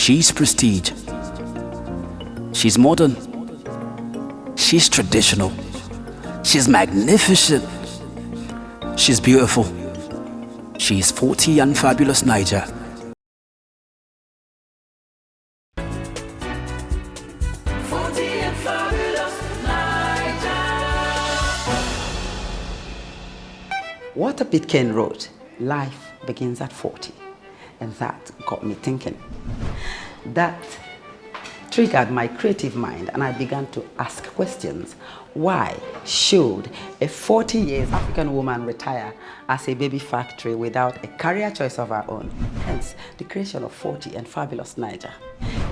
She's prestige. She's modern. She's traditional. She's magnificent. She's beautiful. She's 40 and fabulous Naija. Walter Pitcairn wrote, "Life begins at 40." And that got me thinking. That triggered my creative mind and I began to ask questions. Why should a 40 years African woman retire as a baby factory without a career choice of her own? Hence, the creation of 40 and Fabulous Naija,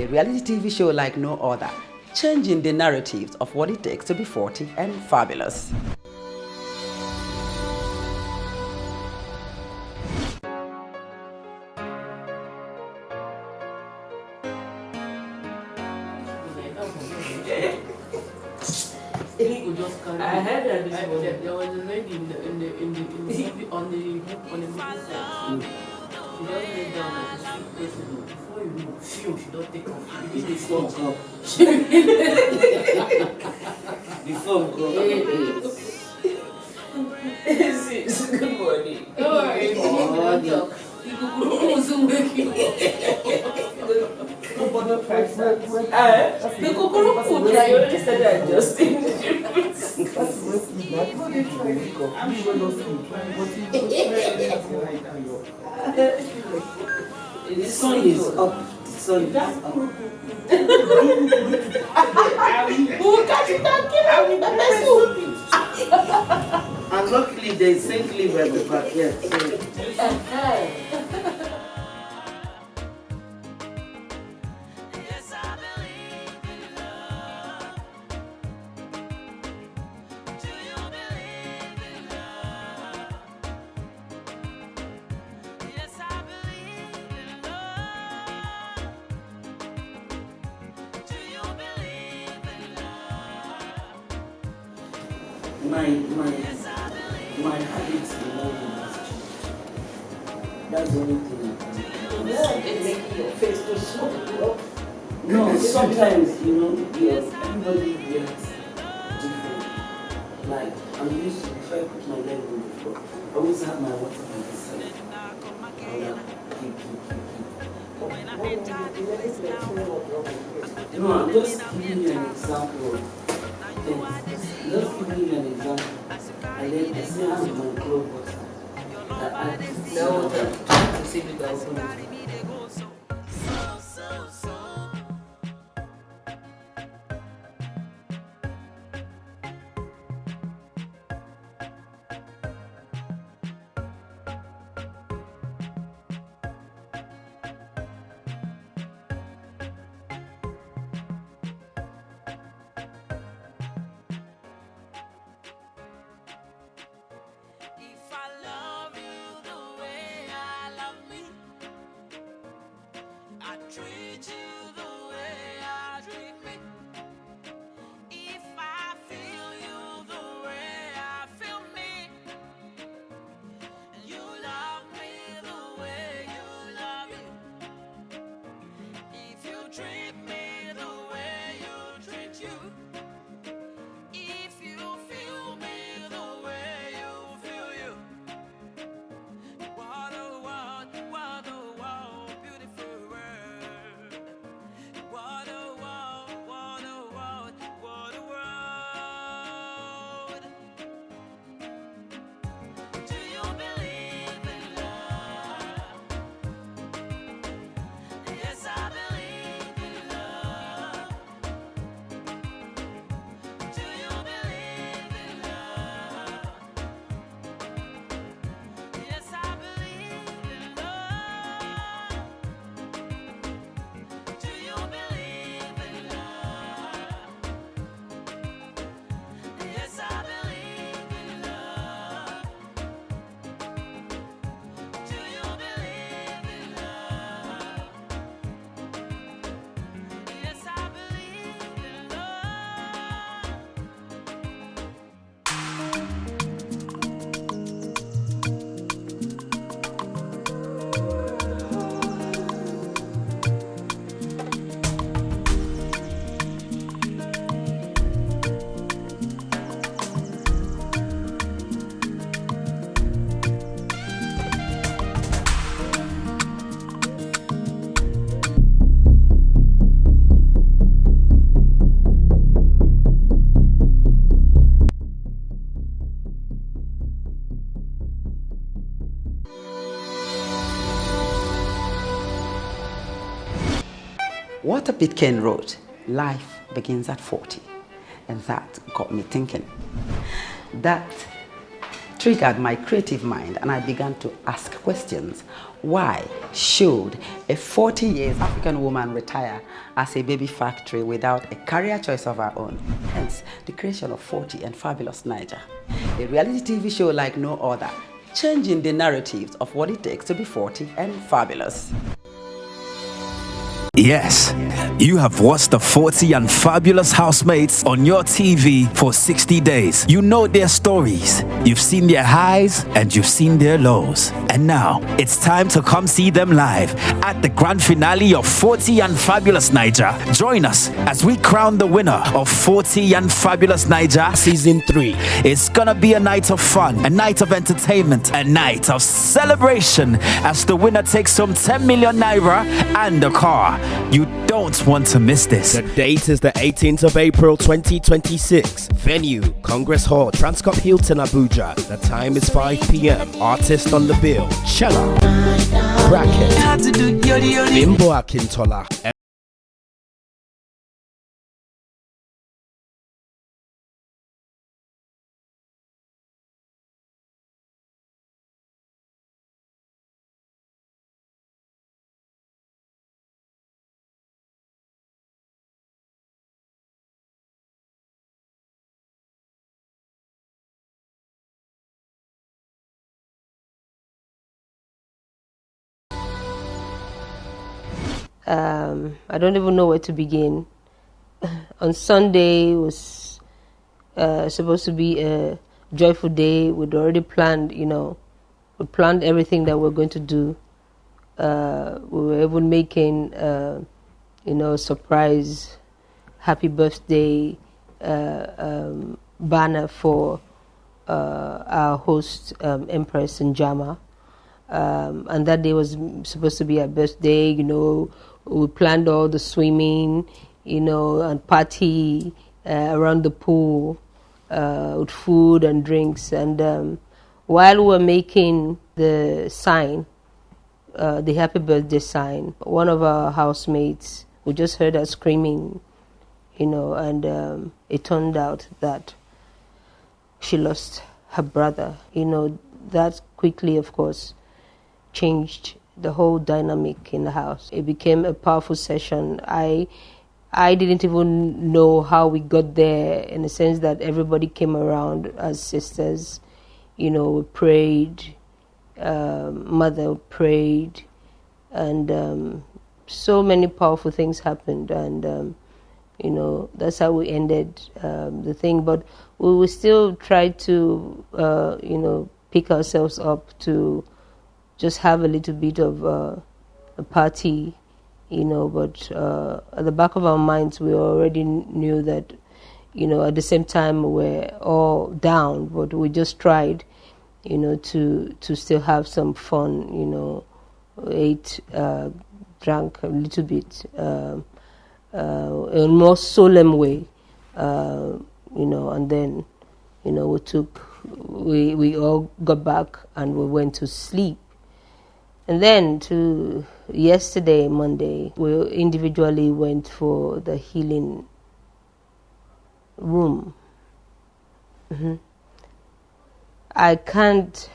a reality TV show like no other, changing the narratives of what it takes to be 40 and fabulous. I heard that there was a lady on the movie set. She just laid down like a sweet person. Before you know, she don't take off. You did the up. Before go. Good morning. Oh, the coconut food, I already started adjusting. The sun is up. The sun is up. Who catch it and kill and luckily there is St. Liver at the back here. My habits in loving has changed. That's the only thing I can do. It's making your face to small. No, sometimes, everybody reacts different. Like, I'm used to, if I put my leg on the floor, I always have my water on the side. I will keep. No, I'm just giving you an example of things. Just giving you an example. And then I still have my clothes water. That I trying to see the guys. Walter Pitcairn wrote, life begins at 40. And that got me thinking. That triggered my creative mind and I began to ask questions. Why should a 40 years African woman retire as a baby factory without a career choice of her own? Hence, the creation of 40 and Fabulous Naija, a reality TV show like no other, changing the narratives of what it takes to be 40 and fabulous. Yes, you have watched the 40 and Fabulous housemates on your TV for 60 days. You know their stories, you've seen their highs and you've seen their lows. And now, it's time to come see them live at the grand finale of 40 and Fabulous Naija. Join us as we crown the winner of 40 and Fabulous Naija Season 3. It's gonna be a night of fun, a night of entertainment, a night of celebration as the winner takes home 10 million naira and a car. You don't want to miss this. The date is the 18th of April 2026. Venue, Congress Hall, Transcorp Hilton, Abuja. The time is 5 p.m. Artist on the bill, Chella, Bracket, Bimbo Akintola. I don't even know where to begin. On Sunday was supposed to be a joyful day. We'd already planned, we planned everything that we're going to do. We were even making, surprise happy birthday banner for our host, Empress Njama. And that day was supposed to be our birthday, we planned all the swimming, and party around the pool with food and drinks. And while we were making the sign, the happy birthday sign, one of our housemates, we just heard her screaming, and it turned out that she lost her brother. That quickly, of course, changed the whole dynamic in the house. It became a powerful session. I didn't even know how we got there, in the sense that everybody came around as sisters. We prayed, mother prayed, and so many powerful things happened. And that's how we ended the thing. But we will still try to pick ourselves up to just have a little bit of a party, but at the back of our minds, we already knew that, at the same time, we're all down, but we just tried, to still have some fun, ate, drank a little bit, in a more solemn way, and then, we all got back and we went to sleep. And then to yesterday, Monday, we individually went for the healing room. I don't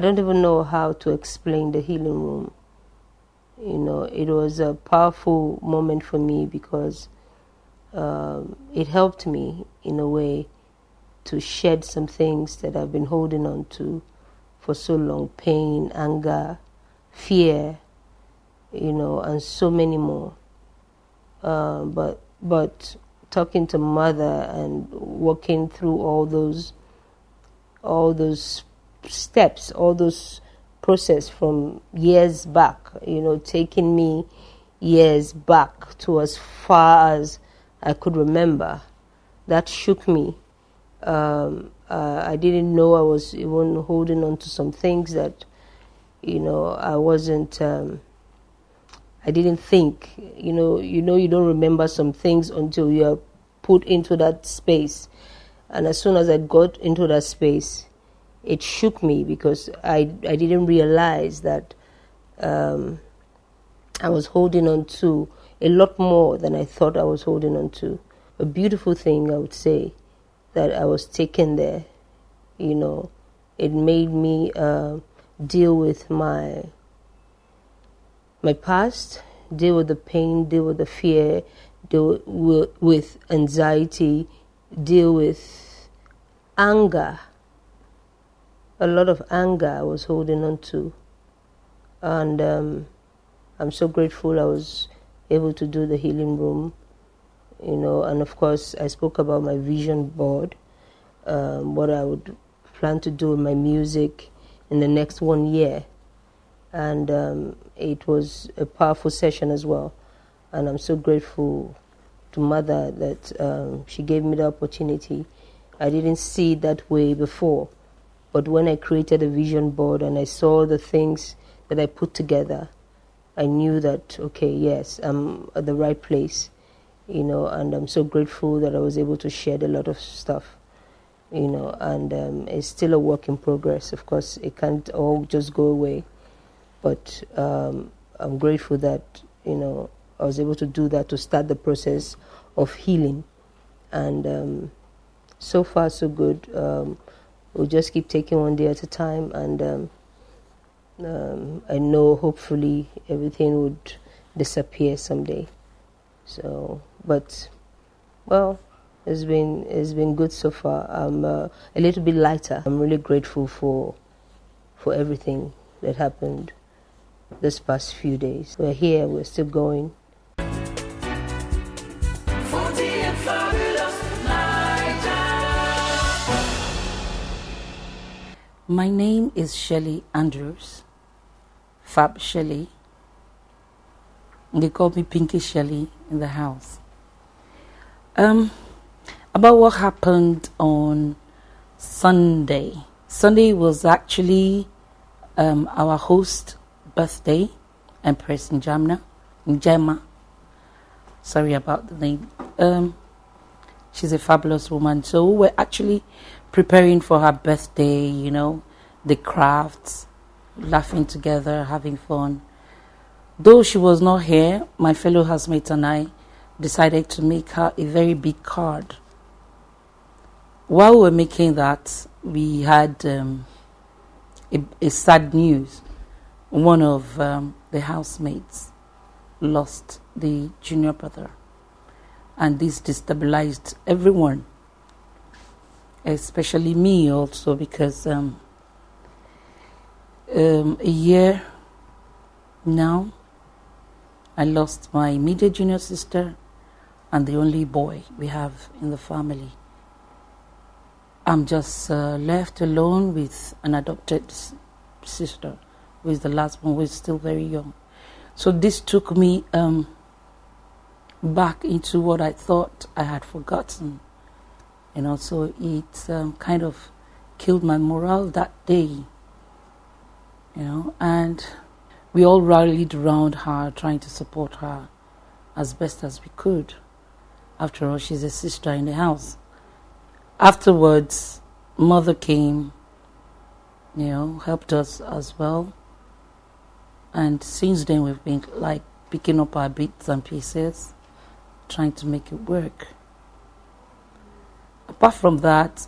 even know how to explain the healing room. It was a powerful moment for me because it helped me in a way to shed some things that I've been holding on to for so long: pain, anger, fear, and so many more. But talking to mother and walking through all those steps, all those process from years back, taking me years back to as far as I could remember, that shook me. I didn't know I was even holding on to some things that, I wasn't, I didn't think, you don't remember some things until you are put into that space. And as soon as I got into that space, it shook me because I didn't realize that I was holding on to a lot more than I thought I was holding on to. A beautiful thing, I would say, that I was taken there. It made me deal with my past, deal with the pain, deal with the fear, deal with anxiety, deal with anger. A lot of anger I was holding on to. And I'm so grateful I was able to do the healing room, and of course I spoke about my vision board, what I would plan to do with my music in the next 1 year. And it was a powerful session as well. And I'm so grateful to Mother that she gave me the opportunity. I didn't see it that way before. But when I created a vision board and I saw the things that I put together, I knew that, okay, yes, I'm at the right place, and I'm so grateful that I was able to share a lot of stuff, and it's still a work in progress. Of course, it can't all just go away, but I'm grateful that, I was able to do that, to start the process of healing. And so far, so good. We'll just keep taking one day at a time, and I know hopefully everything would disappear someday. So, but, well, it's been good so far. I'm a little bit lighter. I'm really grateful for everything that happened this past few days. We're here, we're still going. My name is Shelley Andrews, Fab Shelley. They call me Pinky Shelley in the house. About what happened on Sunday. Sunday was actually our host's birthday, Empress Njema. Sorry about the name. She's a fabulous woman. So we were actually preparing for her birthday, the crafts, laughing together, having fun. Though she was not here, my fellow housemates and I decided to make her a very big card. While we were making that, we had a sad news. One of the housemates lost the junior brother, and this destabilized everyone, especially me also, because a year now I lost my immediate junior sister and the only boy we have in the family. I'm just left alone with an adopted sister, who is the last one, who is still very young. So this took me back into what I thought I had forgotten. So it kind of killed my morale that day, and we all rallied around her, trying to support her as best as we could. After all, she's a sister in the house. Afterwards, Mother came, helped us as well. And since then, we've been picking up our bits and pieces, trying to make it work. Apart from that,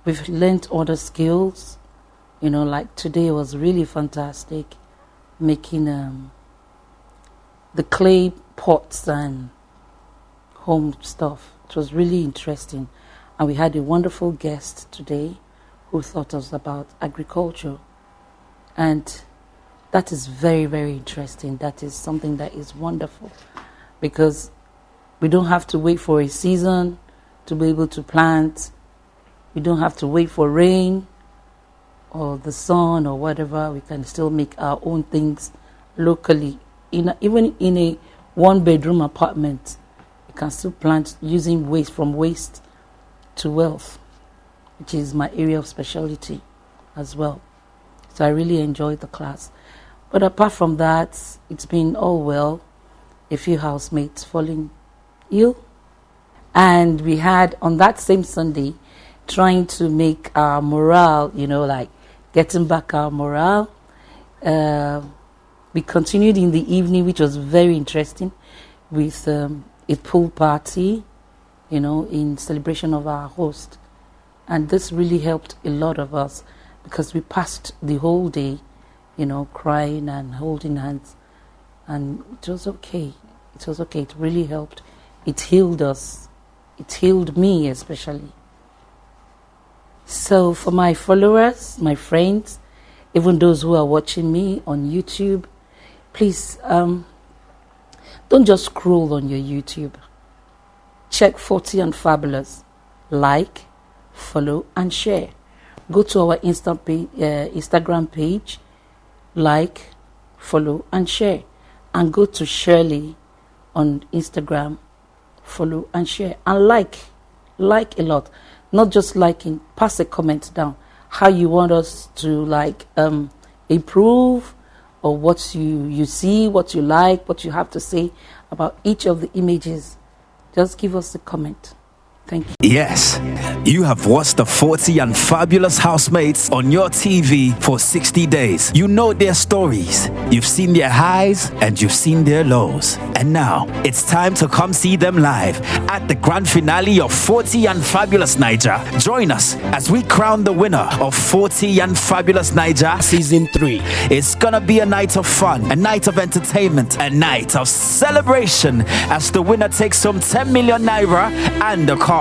we've learned other skills. Today was really fantastic, making the clay pots and home stuff. It was really interesting. And we had a wonderful guest today who taught us about agriculture. And that is very, very interesting. That is something that is wonderful, because we don't have to wait for a season to be able to plant. We don't have to wait for rain or the sun or whatever. We can still make our own things locally. Even in a one-bedroom apartment, we can still plant using waste, from waste to wealth, which is my area of specialty as well. So I really enjoyed the class. But apart from that, it's been all well. A few housemates falling ill. And we had, on that same Sunday, trying to make our morale, getting back our morale. We continued in the evening, which was very interesting, with a pool party, in celebration of our host. And this really helped a lot of us because we passed the whole day, crying and holding hands. And it was okay. It was okay. It really helped. It healed us. It healed me especially. So for my followers, my friends, even those who are watching me on YouTube, please don't just scroll on your YouTube. Check 40 and Fabulous. Like, follow, and share. Go to our Instagram page. Like, follow, and share. And go to Shirley on Instagram. Follow and share. And like a lot. Not just liking, pass a comment down. How you want us to improve, or what you see, what you like, what you have to say about each of the images. Just give us a comment. Thank you. Yes, you have watched the 40 and Fabulous housemates on your TV for 60 days. You know their stories. You've seen their highs and you've seen their lows. And now it's time to come see them live at the grand finale of 40 and Fabulous Naija. Join us as we crown the winner of 40 and Fabulous Naija Season 3. It's gonna be a night of fun, a night of entertainment, a night of celebration as the winner takes home 10 million naira and a car.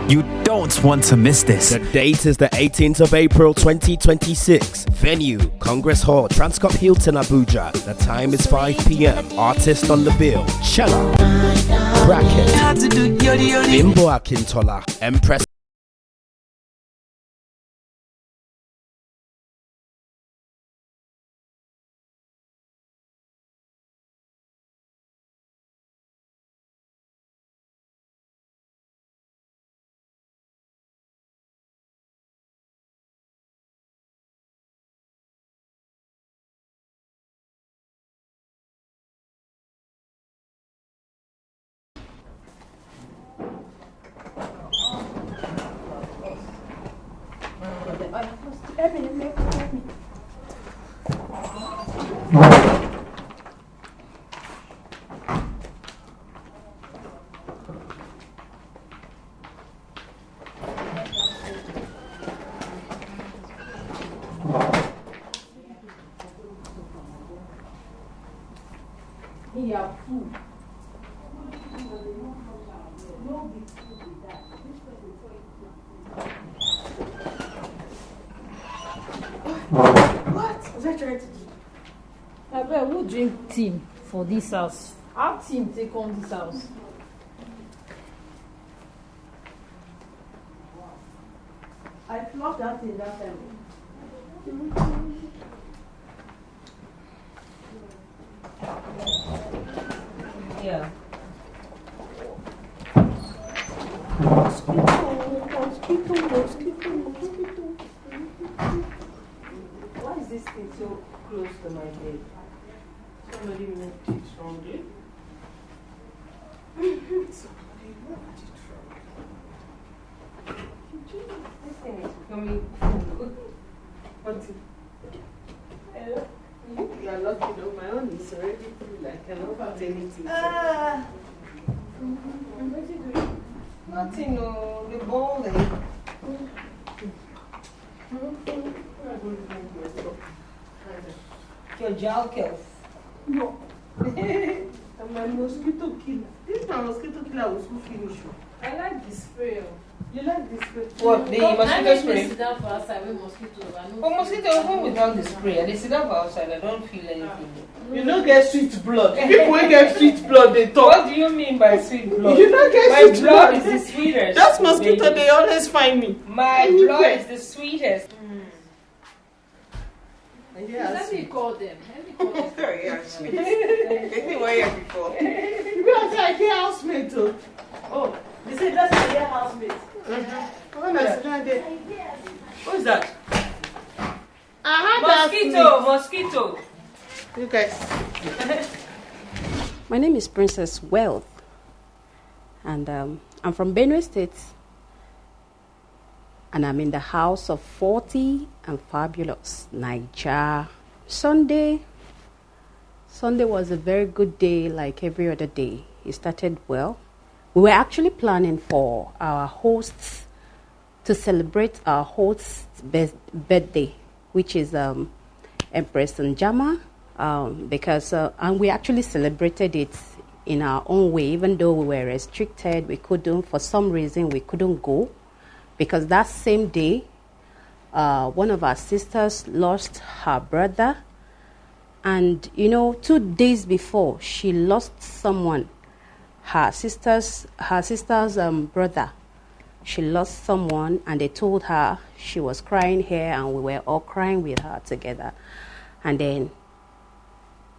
You don't want to miss this. The date is the 18th of April 2026. Venue, Congress Hall, Transcorp Hilton, Abuja. The time is 5 p.m. Artist on the bill, Chella, Bracket, Bimbo Akintola, Empress. What was I trying to do? I bet who drink tea for this house? How team take on this house? I fluffed that thing that time. Yeah. Mosquito. Why is this thing so close to my bed? Somebody moved it strongly. Somebody moved it wrong. This thing is becoming what? Hello? You are lucky though, my own is already full. I cannot put anything. What are you doing? Nothing, no. The ball there. Your jaw kills. No. And my mosquito killer. This my mosquito killer was who finish you. I like the spray. You like this spray? What? The mosquito spray? I sit down for outside with mosquito. For mosquito, even without the spray, I sit down for outside. I don't feel anything. You don't get sweet blood. People who get sweet blood, they talk. What do you mean by sweet blood? You don't get my sweet blood. blood. Is the sweetest. That's mosquito, they always find me. My blood is the sweetest. Yeah, Let me call them. yeah, sweet. They were here before. You better say I get housemate too. Oh, they say that's my dear housemate. When I sit down there. Who's that? Mosquito. You guys. My name is Princess Wealth, and I'm from Benue State, and I'm in the house of 40 and Fabulous Naija. Sunday, Sunday was a very good day, like every other day. It started well. We were actually planning for our hosts to celebrate our host's birthday, which is Empress Njama, because and we actually celebrated it in our own way, even though we were restricted. We couldn't, for some reason, we couldn't go because that same day, one of our sisters lost her brother. And, 2 days before, she lost someone, her sister's brother. She lost someone, and they told her she was crying here, and we were all crying with her together. And then,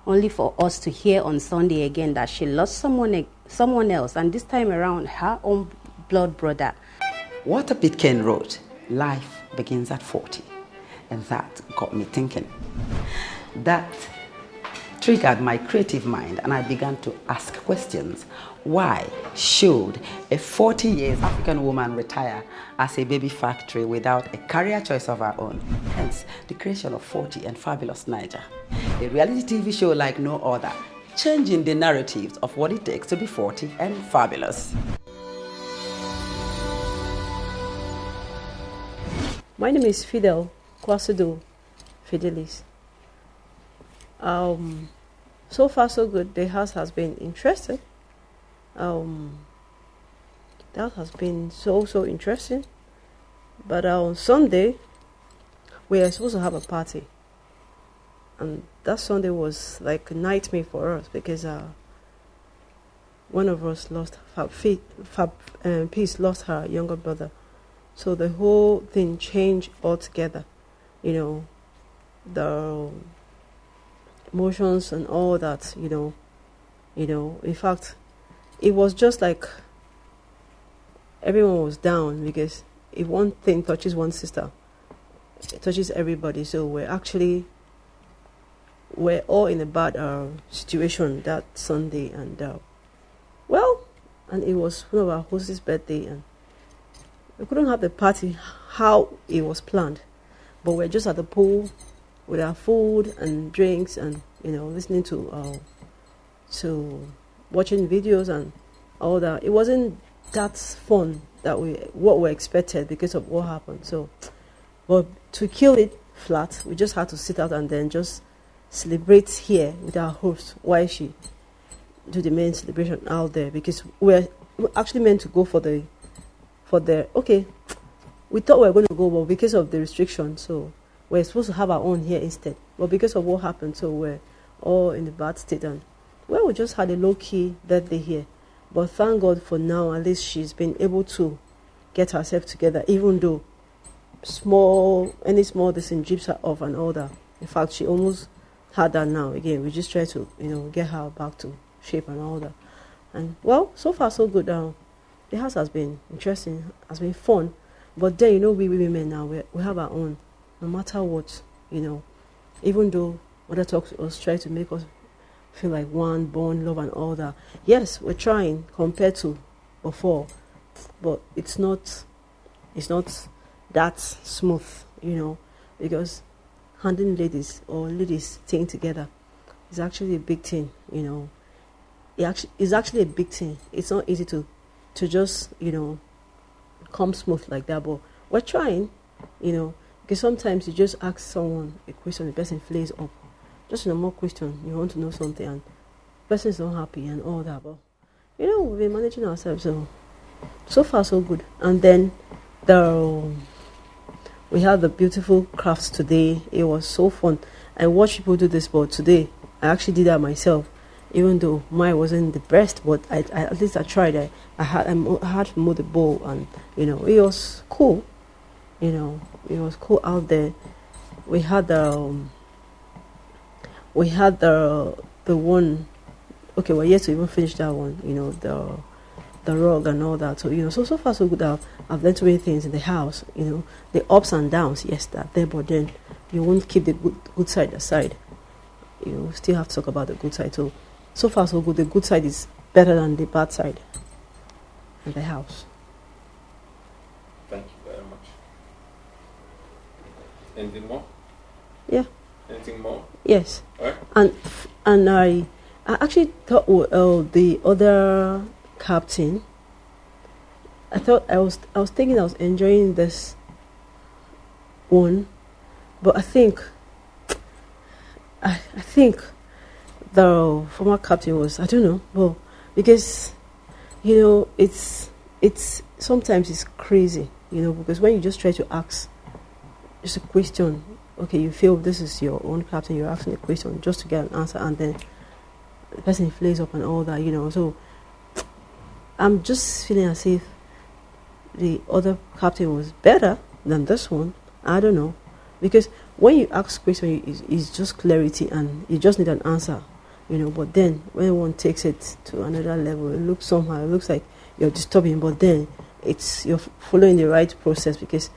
only for us to hear on Sunday again that she lost someone else, and this time around, her own blood brother. Walter Pitcairn wrote, "Life begins at 40." And that got me thinking. That triggered my creative mind, and I began to ask questions. Why should a 40-year African woman retire as a baby factory without a career choice of her own? Hence, the creation of 40 and Fabulous Naija, a reality TV show like no other, changing the narratives of what it takes to be 40 and fabulous. My name is Fidel Kwasudo Fidelis. So far so good. The house has been interesting. That has been so interesting. But on Sunday, we are supposed to have a party, and that Sunday was like a nightmare for us because one of us lost Peace lost her younger brother, so the whole thing changed altogether. The emotions and all that. In fact, it was just like everyone was down because if one thing touches one sister, it touches everybody. So we're all in a bad situation that Sunday, and and it was one of our host's birthday, and we couldn't have the party how it was planned, but we're just at the pool with our food and drinks, and listening to watching videos and all that. It wasn't that fun that what we expected because of what happened. So, but to kill it flat, we just had to sit out and then just celebrate here with our host while she do the main celebration out there, because we're actually meant to go for the okay. We thought we were going to go, but because of the restriction, so we're supposed to have our own here instead. But because of what happened, so we're all in a bad state, and we just had a low-key birthday here. But thank God for now, at least she's been able to get herself together, even though any small thing jips her off and all that. In fact, she almost had that now. Again, we just try to, get her back to shape and all that. And, so far so good. The house has been interesting, has been fun. But then, we women now, we have our own. No matter what, even though mother talks to us, try to make us feel like one, born, love and all that. Yes, we're trying compared to before, but it's not that smooth, because handling ladies staying together is actually a big thing, It's actually a big thing. It's not easy to just, come smooth like that, but we're trying, because sometimes you just ask someone a question, the person flares up. Just a normal question, you want to know something, and the person is not happy and all that. But, we've been managing ourselves, so far so good. And then we had the beautiful crafts today. It was so fun. I watched people do this, but today I actually did that myself, even though mine wasn't the best, but at least I tried. I had to move the bowl, and, it was cool. It was cool out there. We had the one. Okay, we're yet to even finish that one. The rug and all that. So so far so good. I've learned so many things in the house. The ups and downs. Yes, that there, but then you won't keep the good side aside. You still have to talk about the good side. So far so good. The good side is better than the bad side in the house. Thank you very much. Anything more? Yeah. Anything more? Yes. All right. And I actually thought the other captain. I was thinking I was enjoying this one, but I think the former captain was, I don't know, well, because it's sometimes it's crazy, because when you just try to ask just a question, okay, you feel this is your own captain, you're asking a question just to get an answer, and then the person flares up and all that, so I'm just feeling as if the other captain was better than this one. I don't know, because when you ask questions, it's just clarity and you just need an answer, but then when one takes it to another level, it looks like you're disturbing, but then you're following the right process, because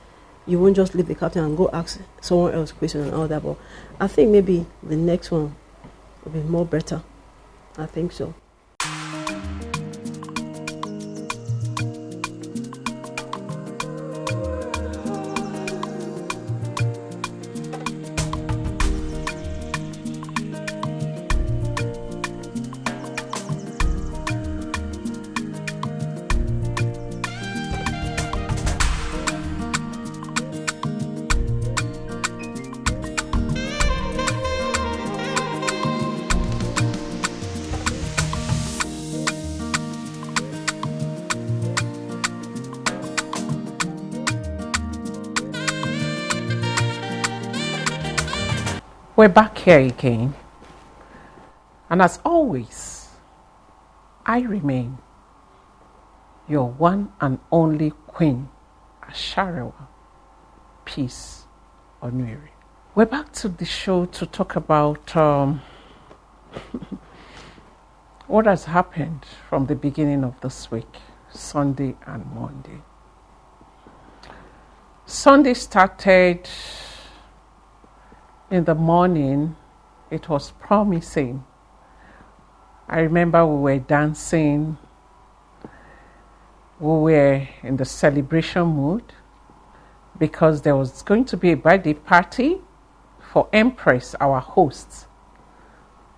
you won't just leave the captain and go ask someone else question and all that. But I think maybe the next one will be more better. I think so. We're back here again, and as always, I remain your one and only Queen, Asharewa, Peace Onwere. We're back to the show to talk about what has happened from the beginning of this week, Sunday and Monday. Sunday started in the morning. It was promising. I remember we were dancing. We were in the celebration mood because there was going to be a birthday party for Empress, our host.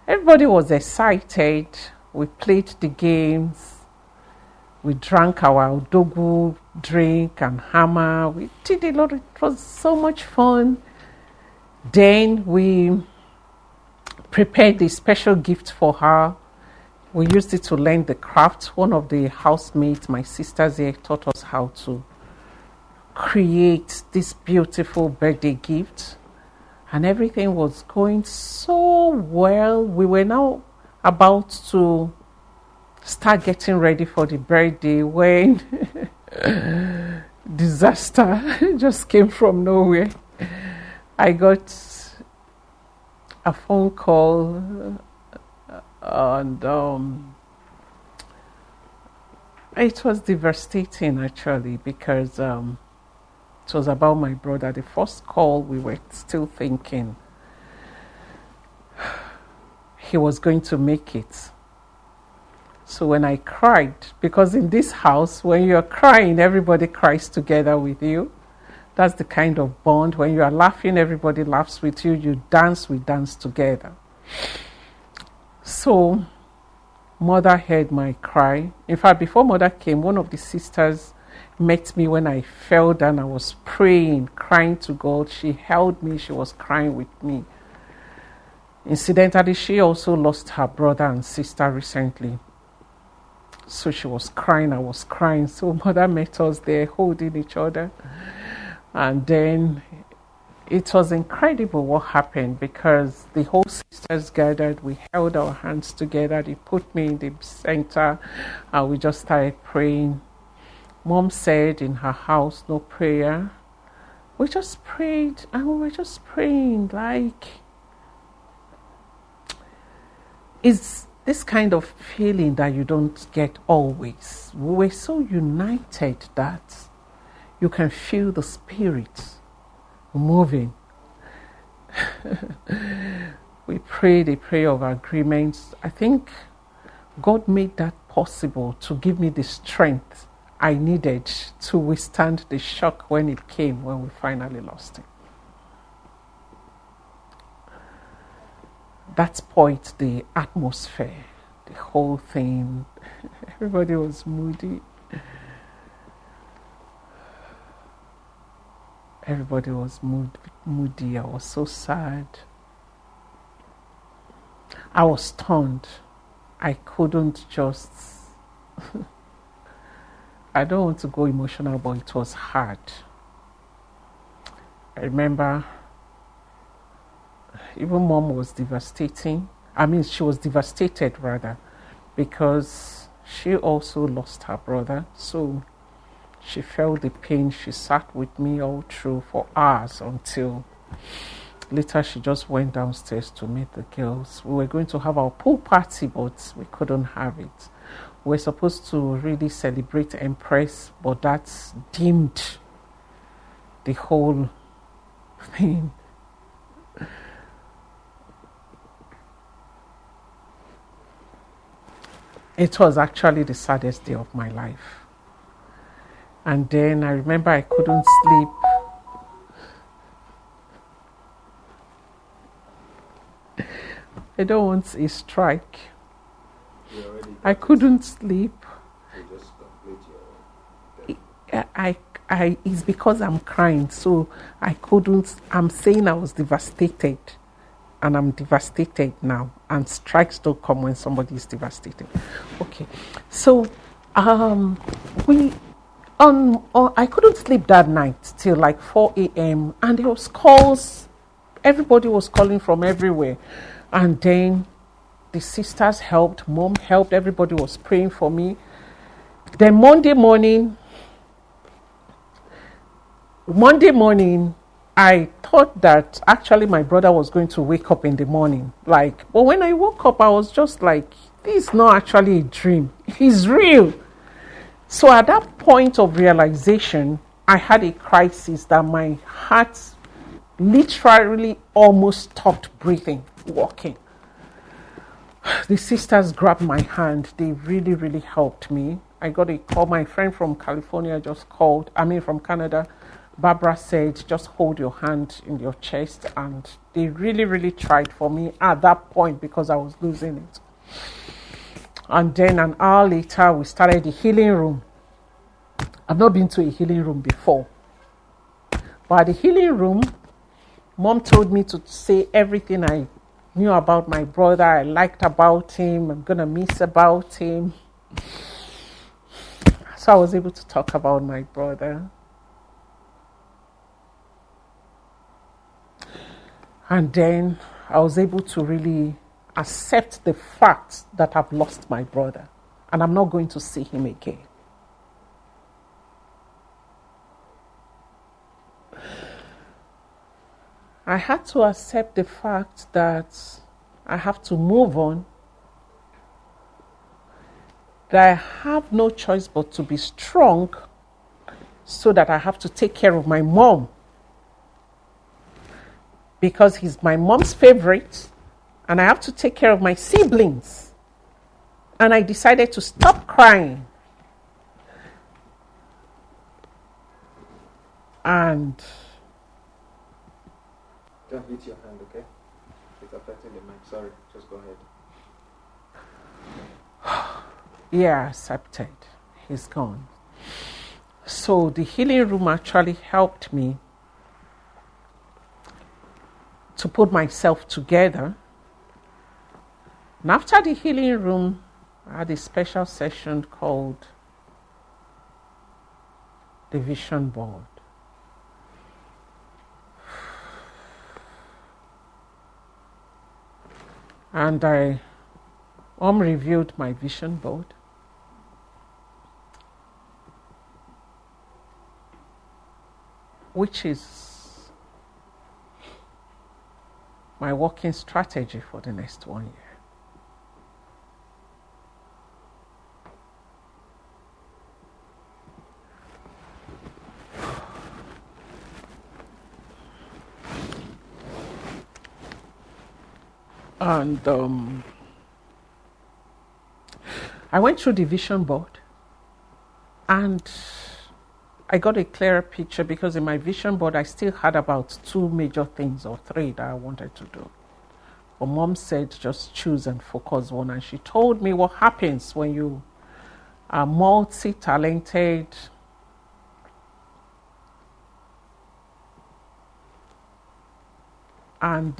Everybody was excited. We played the games. We drank our odogu drink and hammer. We did a lot. It was so much fun. Then we prepared a special gift for her. We used it to learn the craft. One of the housemates, my sisters here, taught us how to create this beautiful birthday gift. And everything was going so well. We were now about to start getting ready for the birthday when disaster just came from nowhere. I got a phone call and it was devastating actually, because it was about my brother. The first call, we were still thinking he was going to make it. So when I cried, because in this house, when you're crying, everybody cries together with you. That's the kind of bond. When you are laughing, everybody laughs with you. You dance, we dance together. So mother heard my cry. In fact, before mother came, one of the sisters met me when I fell down. I was praying, crying to God. She held me. She was crying with me. Incidentally, she also lost her brother and sister recently. So she was crying, I was crying. So mother met us there holding each other. And then it was incredible what happened, because the whole sisters gathered. We held our hands together. They put me in the center and we just started praying. Mom said in her house, no prayer. We just prayed and we were just praying like, it's this kind of feeling that you don't get always. We were so united that you can feel the spirit moving. We prayed a prayer of agreement. I think God made that possible to give me the strength I needed to withstand the shock when it came, when we finally lost him. that spoiled the atmosphere, the whole thing. Everybody was moody. Everybody was moody. I was so sad. I was stunned. I couldn't just... I don't want to go emotional, but it was hard. I remember even Mom was devastating. I mean, she was devastated rather, because she also lost her brother. So she felt the pain. She sat with me all through for hours until later she just went downstairs to meet the girls. We were going to have our pool party, but we couldn't have it. We're supposed to really celebrate Empress, but that's dimmed the whole thing. It was actually the saddest day of my life. And then I remember I couldn't sleep. I don't want a strike. I couldn't sleep. It's because I'm crying, so I couldn't. I'm saying I was devastated, and I'm devastated now. And strikes don't come when somebody is devastated. Okay, so I couldn't sleep that night till like 4 a.m. and there was calls. Everybody was calling from everywhere, and then the sisters helped, Mom helped, everybody was praying for me. Then Monday morning, I thought that actually my brother was going to wake up in the morning. But when I woke up, I was just like, this is not actually a dream. He's real. So at that point of realization, I had a crisis that my heart literally almost stopped breathing, walking. The sisters grabbed my hand. They really, really helped me. I got a call. My friend from California just called. From Canada. Barbara said, just hold your hand in your chest. And they really, really tried for me at that point because I was losing it. And then an hour later, we started the healing room. I've not been to a healing room before. But at the healing room, Mom told me to say everything I knew about my brother, I liked about him, I'm going to miss about him. So I was able to talk about my brother. And then I was able to really accept the fact that I've lost my brother and I'm not going to see him again. I had to accept the fact that I have to move on, that I have no choice but to be strong, so that I have to take care of my mom, because he's my mom's favorite, and I have to take care of my siblings. And I decided to stop crying. And don't hit your hand, okay? It's affecting the mic. Sorry, just go ahead. Yeah, accepted. He's gone. So the healing room actually helped me to put myself together. And after the healing room, I had a special session called the Vision Board. And I reviewed my vision board. Which is my working strategy for the next 1 year. And I went through the vision board and I got a clearer picture, because in my vision board I still had about 2 major things or 3 that I wanted to do. But mom said just choose and focus one. And she told me what happens when you are multi-talented, and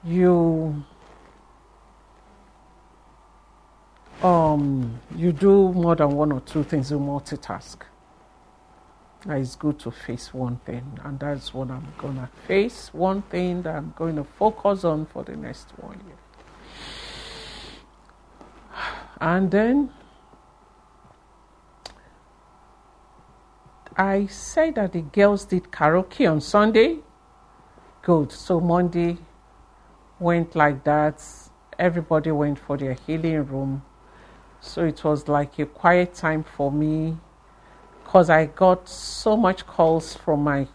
you do more than one or two things, you multitask. It's good to face one thing, and that's what I'm gonna face. One thing that I'm going to focus on for the next 1 year. And then I said that the girls did karaoke on Sunday. Good. So Monday went like that. Everybody went for their healing room. So it was like a quiet time for me, because I got so much calls from my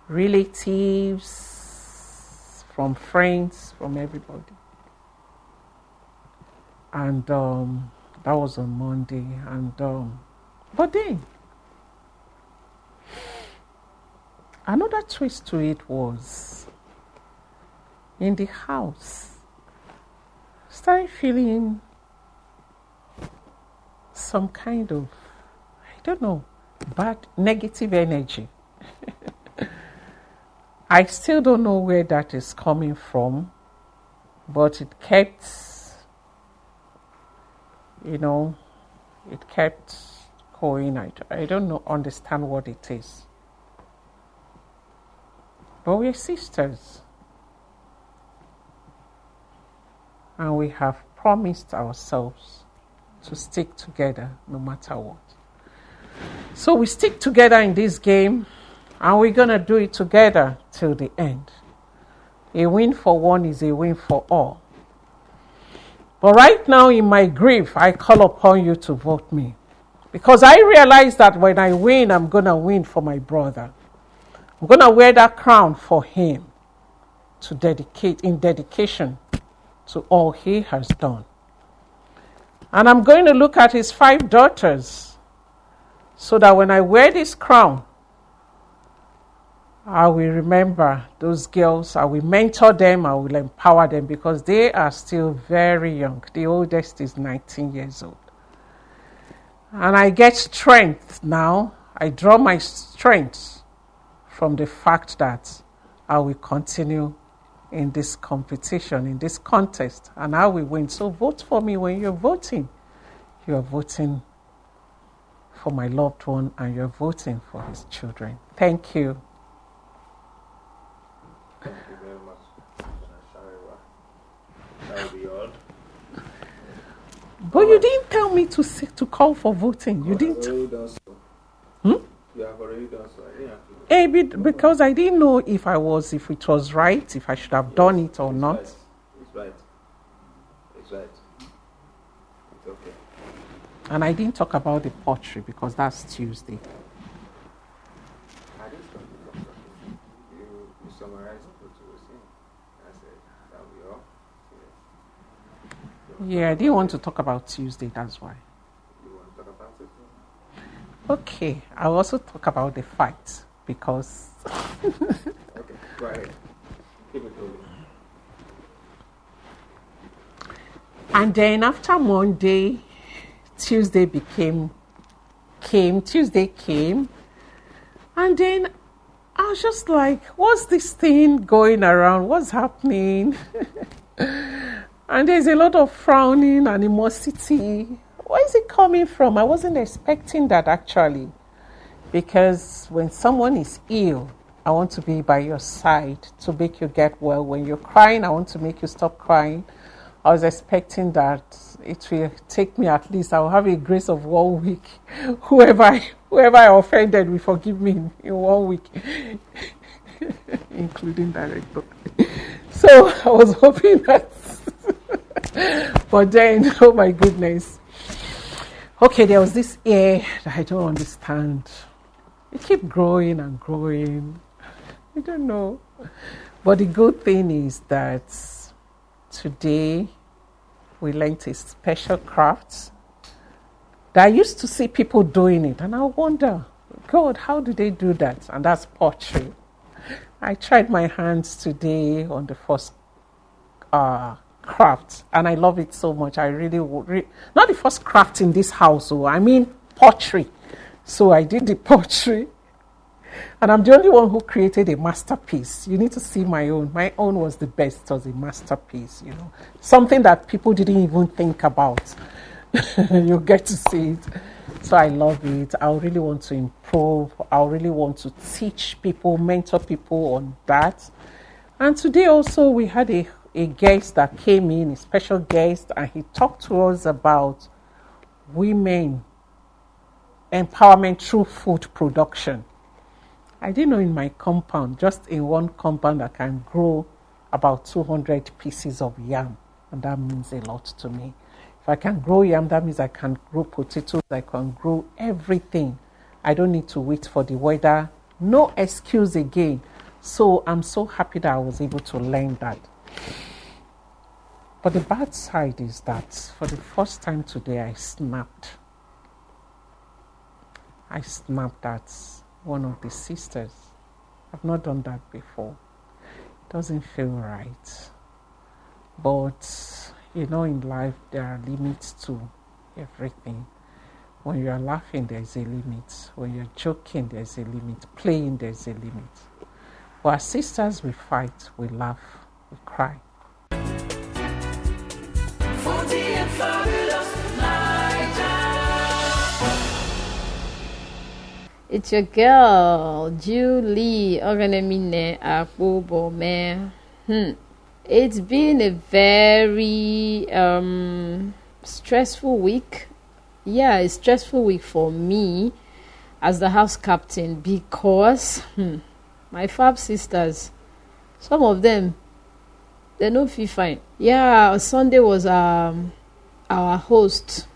relatives, from friends, from everybody. And that was on Monday. And but then another twist to it was in the house. Started feeling some kind of, I don't know, bad negative energy. I still don't know where that is coming from, but it kept, it kept going. I don't know, understand what it is. But we're sisters. And we have promised ourselves to stick together no matter what. So we stick together in this game, and we're going to do it together till the end. A win for one is a win for all. But right now in my grief, I call upon you to vote me. Because I realize that when I win, I'm going to win for my brother. I'm going to wear that crown for him to dedicate, in dedication to all he has done. And I'm going to look at his 5 daughters, so that when I wear this crown, I will remember those girls, I will mentor them, I will empower them, because they are still very young. The oldest is 19 years old. And I get strength now. I draw my strength from the fact that I will continue in this competition, in this contest, and I will win. So vote for me. When you're voting, you're voting for my loved one, and you're voting for his children. Thank you. Thank you very much, Shariwa. That will be all. But you didn't tell me to call for voting. You didn't. Already done so. You have already done so. I didn't have to. Because I didn't know if it was right, if I should have done it or not. Right. It's right. It's okay. And I didn't talk about the pottery because that's Tuesday. I didn't stop you summarized what you were saying. I said that will be all. Yeah, I didn't want to talk about Tuesday, that's why. You want to talk about it? Okay, I'll also talk about the fight, because Okay, go ahead. Keep it going. And then after Monday, Tuesday came, and then I was just like, what's this thing going around? What's happening? And there's a lot of frowning, animosity. Where is it coming from? I wasn't expecting that, actually. Because when someone is ill, I want to be by your side to make you get well. When you're crying, I want to make you stop crying. I was expecting that it will take me at least, I'll have a grace of 1 week. Whoever I offended will forgive me in 1 week, including director. So I was hoping that, but then, oh my goodness. Okay, there was this air that I don't understand. It kept growing and growing. I don't know. But the good thing is that today we learned a special craft that I used to see people doing it. And I wonder, God, how do they do that? And that's pottery. I tried my hands today on the first craft, and I love it so much. I really would. Not the first craft in this house, I mean pottery. So I did the pottery, and I'm the only one who created a masterpiece. You need to see my own. My own was the best. It was a masterpiece, something that people didn't even think about. You get to see it. So I love it. I really want to improve. I really want to teach people, mentor people on that. And today also we had a guest that came in, a special guest, and he talked to us about women empowerment through food production. I didn't know in my compound, just in one compound, I can grow about 200 pieces of yam, and that means a lot to me. If I can grow yam, that means I can grow potatoes, I can grow everything. I don't need to wait for the weather. No excuse again. So I'm so happy that I was able to learn that. But the bad side is that for the first time today, I snapped at one of the sisters. I've not done that before. It doesn't feel right. But in life, there are limits to everything. When you are laughing, there's a limit. When you're joking, there's a limit. Playing, there's a limit. But as sisters, we fight, we laugh, we cry. It's your girl, Julie Orenemine Akubome. It's been a very stressful week. Yeah, a stressful week for me as the house captain because my fab sisters, some of them, they don't feel fine. Yeah, Sunday was our host,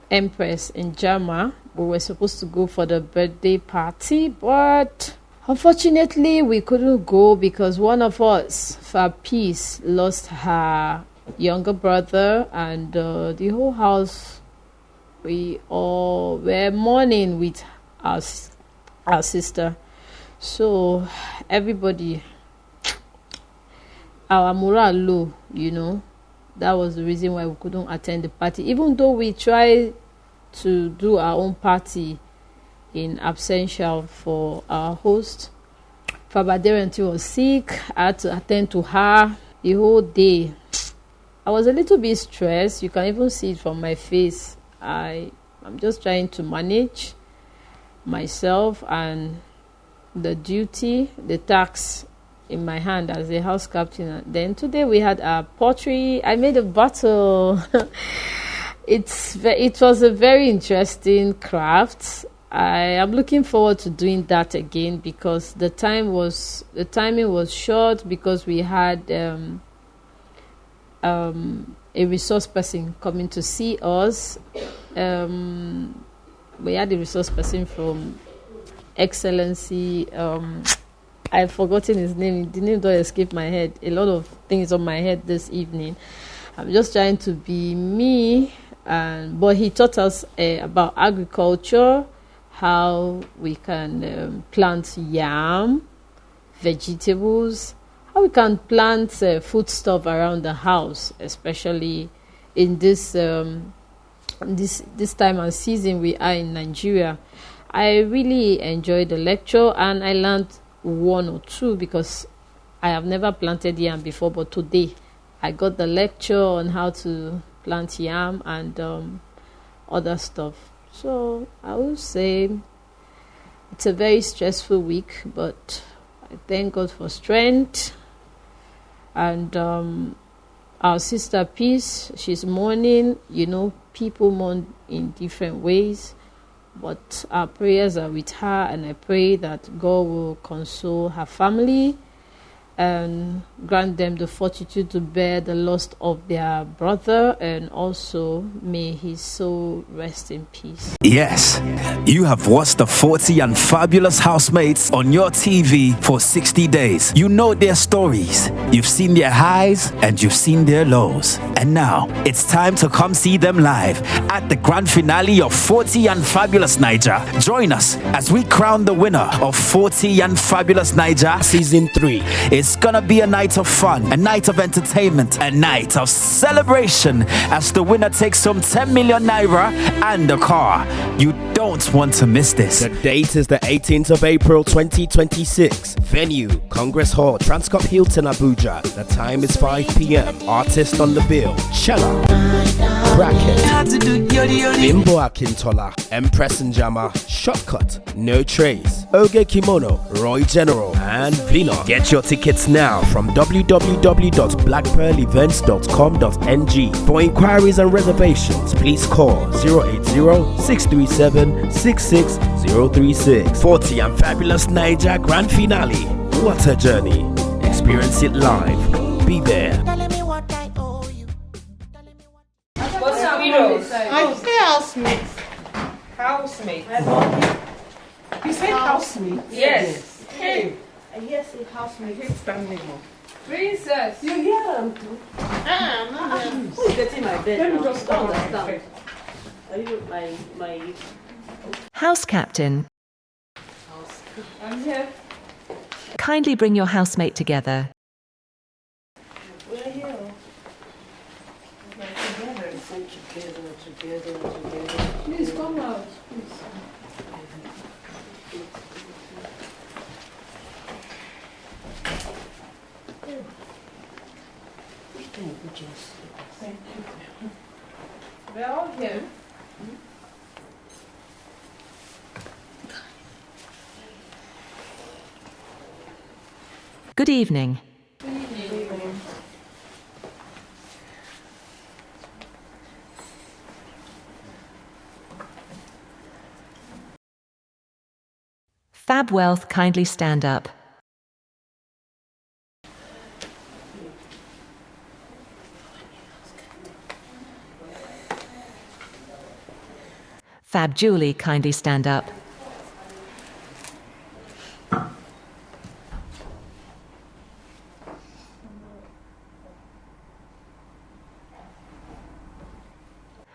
Empress in Jama. We were supposed to go for the birthday party, but unfortunately, we couldn't go because one of us, for peace, lost her younger brother, and the whole house, we all were mourning with our sister. So everybody, our morale low, That was the reason why we couldn't attend the party, even though we tried to do our own party in absentia for our host. Fabaderanti was sick. I had to attend to her the whole day. I was a little bit stressed. You can even see it from my face. I'm just trying to manage myself and the duty, the task in my hand as a house captain. Then today we had our pottery. I made a bottle. It was a very interesting craft. I am looking forward to doing that again because the timing was short because we had a resource person coming to see us. We had a resource person from Excellency. I've forgotten his name. The name don't escape my head. A lot of things on my head this evening. I'm just trying to be me. But he taught us about agriculture, how we can plant yam, vegetables, how we can plant food stuff around the house, especially in this time and season we are in Nigeria. I really enjoyed the lecture and I learned one or two because I have never planted yam before, but today I got the lecture on how to plant yam and other stuff. So I would say it's a very stressful week, but I thank God for strength. And our sister Peace, she's mourning. People mourn in different ways, but our prayers are with her, and I pray that God will console her family and grant them the fortitude to bear the loss of their brother, and also may his soul rest in peace. Yes, you have watched the 40 and fabulous housemates on your TV for 60 days. You know their stories. You've seen their highs and you've seen their lows. And now it's time to come see them live at the grand finale of 40 and Fabulous Naija. Join us as we crown the winner of 40 and Fabulous Naija Season 3. It's gonna be a night of fun, a night of entertainment, a night of celebration as the winner takes home 10 million naira and a car. You don't want to miss this. The date is the 18th of April 2026. Venue, Congress Hall, Transcorp Hilton, Abuja. The time is 5 p.m. Artist on the bill, Chella, Bracket, Bimbo Akintola, Empress Njama, Shortcut, No Trace, Oge Kimono, Roy General, and Vino. Get your tickets now from www.blackpearlevents.com.ng. For inquiries and reservations, please call 080-637-66036. 40 and Fabulous Naija Grand Finale. What a journey. Experience it live. Be there. I say housemates. Housemates. You say housemates? Yes. Hey. I hear say housemates. Standing up. Princess. You hear them too? Who is getting my bed? Let me just don't understand. Are you my House captain, I'm here. kindly bring your housemate together. We're here. Together. Please come out. Thank you. We're all here. Good evening. Fab Wealth, kindly stand up. Fab Julie, kindly stand up.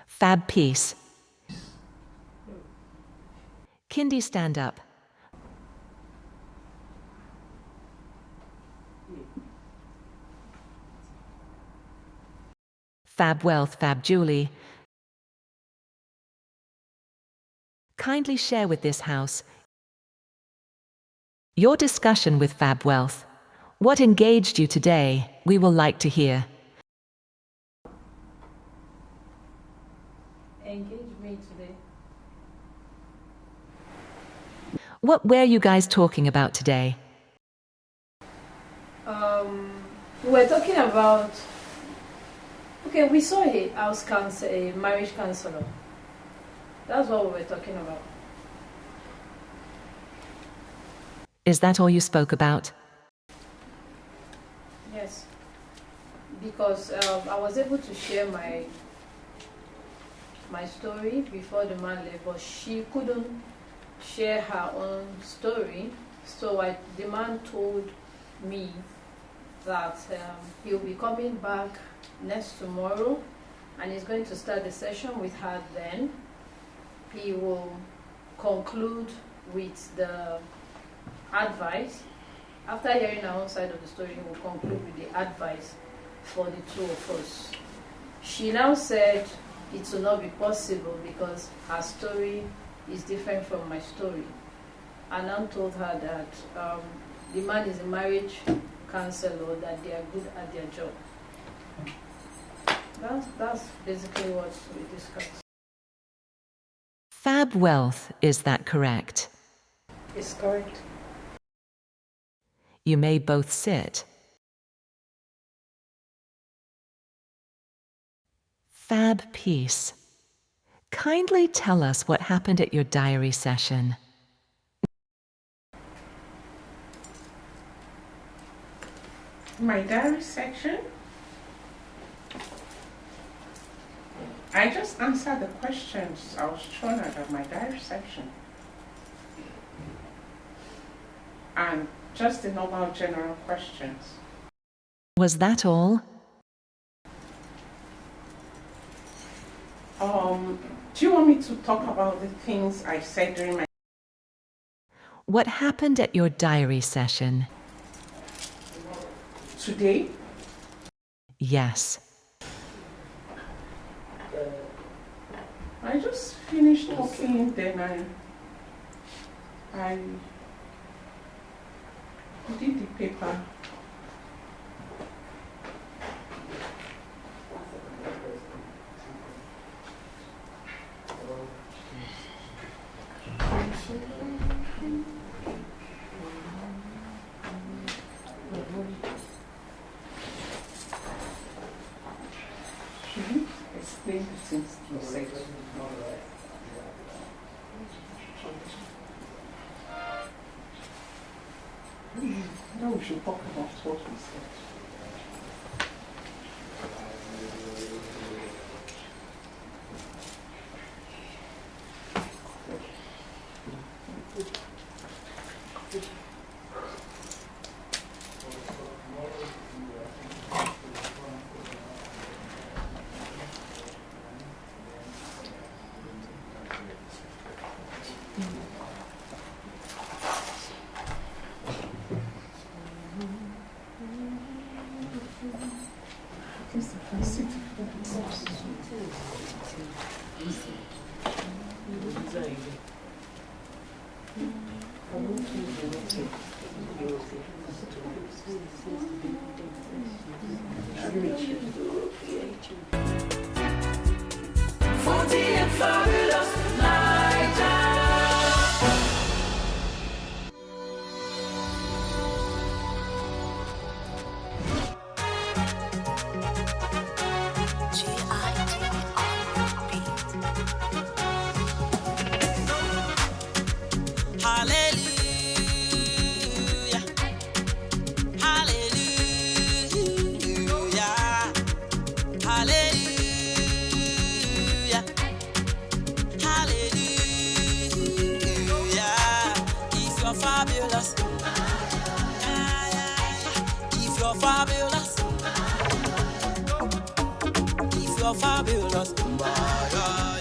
Fab Peace. Kindy, stand up. Fab Wealth, Fab Julie. Kindly share with this house your discussion with Fab Wealth. What engaged you today, we will like to hear. Engage me today. What were you guys talking about today? We're talking about. Okay, we saw a house counsel, a marriage counselor. That's what we were talking about. Is that all you spoke about? Yes. Because I was able to share my story before the man left, but she couldn't share her own story. So the man told me that he'll be coming back next tomorrow and he's going to start the session with her then. He will conclude with the advice. After hearing our own side of the story, he will conclude with the advice for the two of us. She now said it will not be possible because her story is different from my story. I now told her that the man is a marriage counselor, that they are good at their job. That's basically what we discussed. Fab Wealth, is that correct? It's correct. You may both sit. Fab Peace, kindly tell us what happened at your diary session. My diary section. I just answered the questions I was thrown at my diary section. And just the normal general questions. Was that all? Do you want me to talk about the things I said during my... What happened at your diary session? Today? Yes. I just finished talking, then I did the paper. Explain the things you said. Now we should talk about what we said. Fabulous.